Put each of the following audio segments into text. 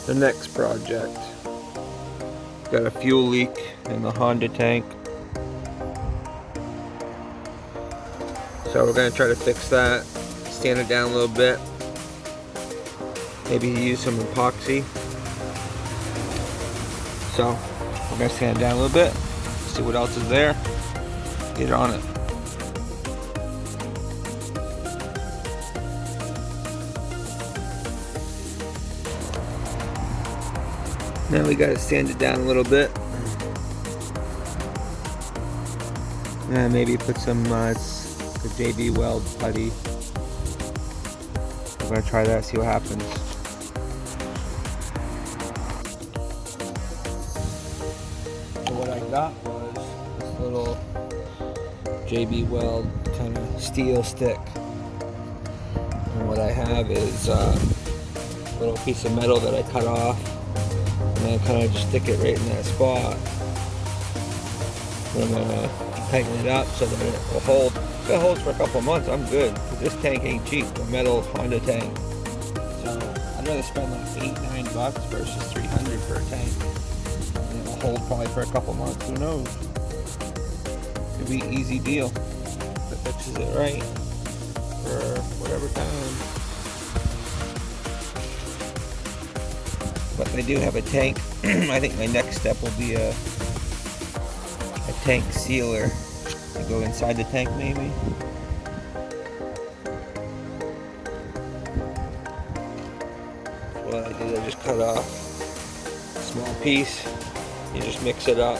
The next project. Got a fuel leak in the Honda tank. So we're gonna try to fix that. Sand it down a little bit. Maybe use some epoxy. So we're gonna sand it down a little bit. See what else is there. Get on it. Now we gotta sand it down a little bit. And maybe put some the JB Weld putty. We're gonna try that, see what happens. So what I got was this little JB Weld kind of steel stick. And what I have is a little piece of metal that I cut off. And then kind of just stick it right in that spot. I'm gonna tighten it up so that it will hold. If it holds for a couple months, I'm good. This tank ain't cheap, a metal Honda tank. So I'd rather spend like $8-9 versus $300 for a tank. And it'll hold probably for a couple months. Who knows? Could be an easy deal if it fixes it right for whatever time. But I do have a tank. I think my next step will be a tank sealer to go inside the tank maybe. So what I did, I just cut off a small piece. You just mix it up.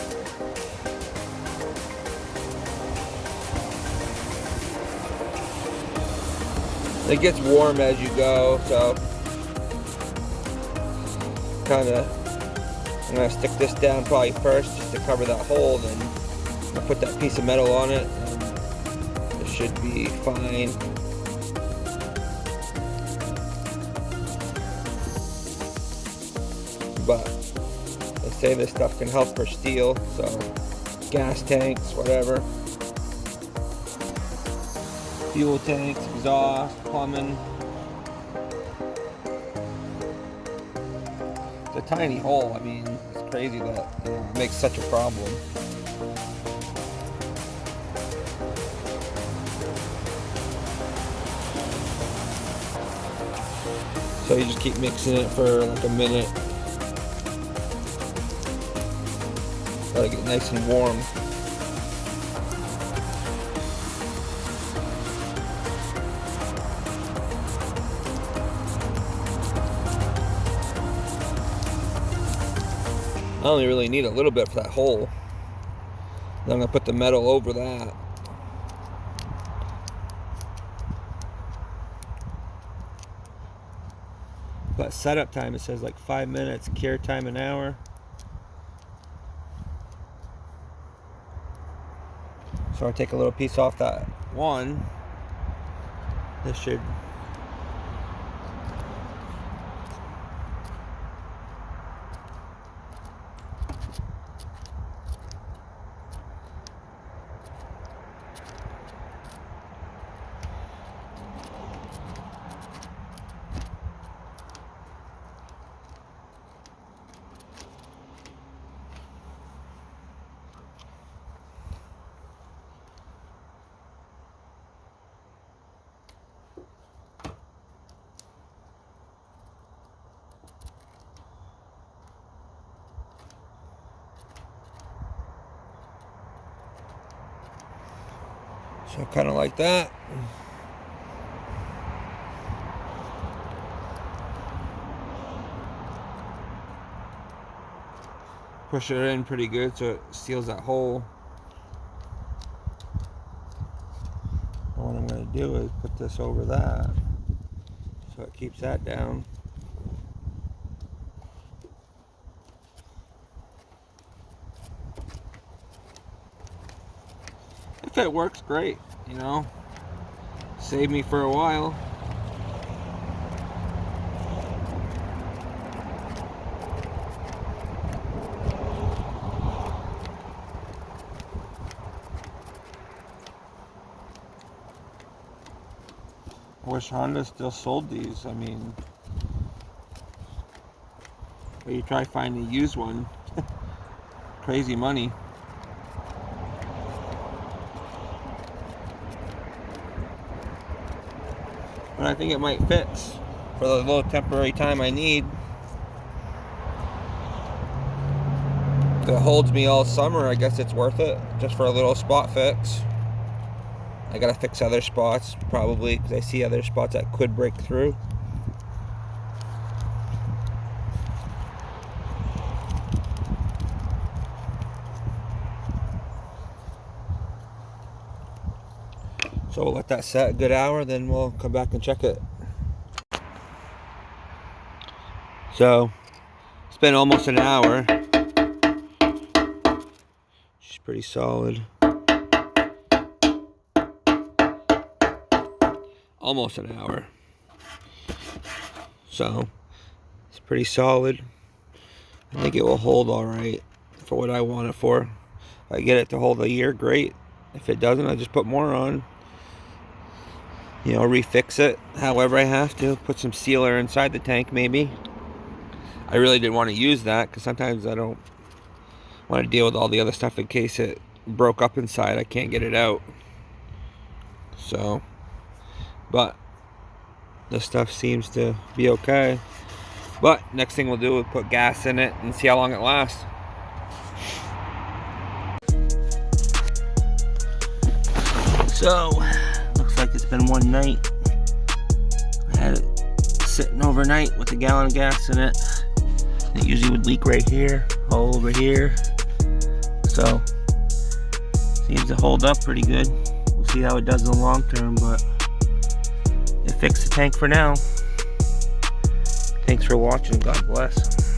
It gets warm as you go, so I'm gonna stick this down probably first just to cover that hole, then I'll put that piece of metal on it and it should be fine. But they say this stuff can help for steel, so gas tanks, whatever. Fuel tanks, exhaust, plumbing. It's a tiny hole. I mean, it's crazy that it makes such a problem. So you just keep mixing it for like a minute. Gotta get nice and warm. I only really need a little bit for that hole. Then I'm gonna put the metal over that. But setup time, it says like 5 minutes, cure time an hour. So I'll take a little piece off that one. This should so kind of like that. Push it in pretty good so it seals that hole. And what I'm going to do is put this over that so it keeps that down. If it works, great, you know, save me for a while. I wish Honda still sold these. I mean, But you try finding a used one, crazy money. But I think it might fit for the little temporary time I need. If it holds me all summer, I guess it's worth it, just for a little spot fix. I gotta fix other spots, probably, because I see other spots that could break through. So we'll let that set a good hour, then we'll come back and check it. So, it's been almost an hour. She's pretty solid. Almost an hour. So, it's pretty solid. I think it will hold alright for what I want it for. If I get it to hold a year, great. If it doesn't, I just put more on. You know, refix it however I have to. Put some sealer inside the tank maybe. I really didn't want to use that because sometimes I don't want to deal with all the other stuff in case it broke up inside. I can't get it out. So, but this stuff seems to be okay. But next thing we'll do is put gas in it and see how long it lasts. So, looks like it's been one night. I had it sitting overnight with a gallon of gas in it. It usually would leak right here, all over here. So, seems to hold up pretty good. We'll see how it does in the long term, but it fixed the tank for now. Thanks for watching. God bless.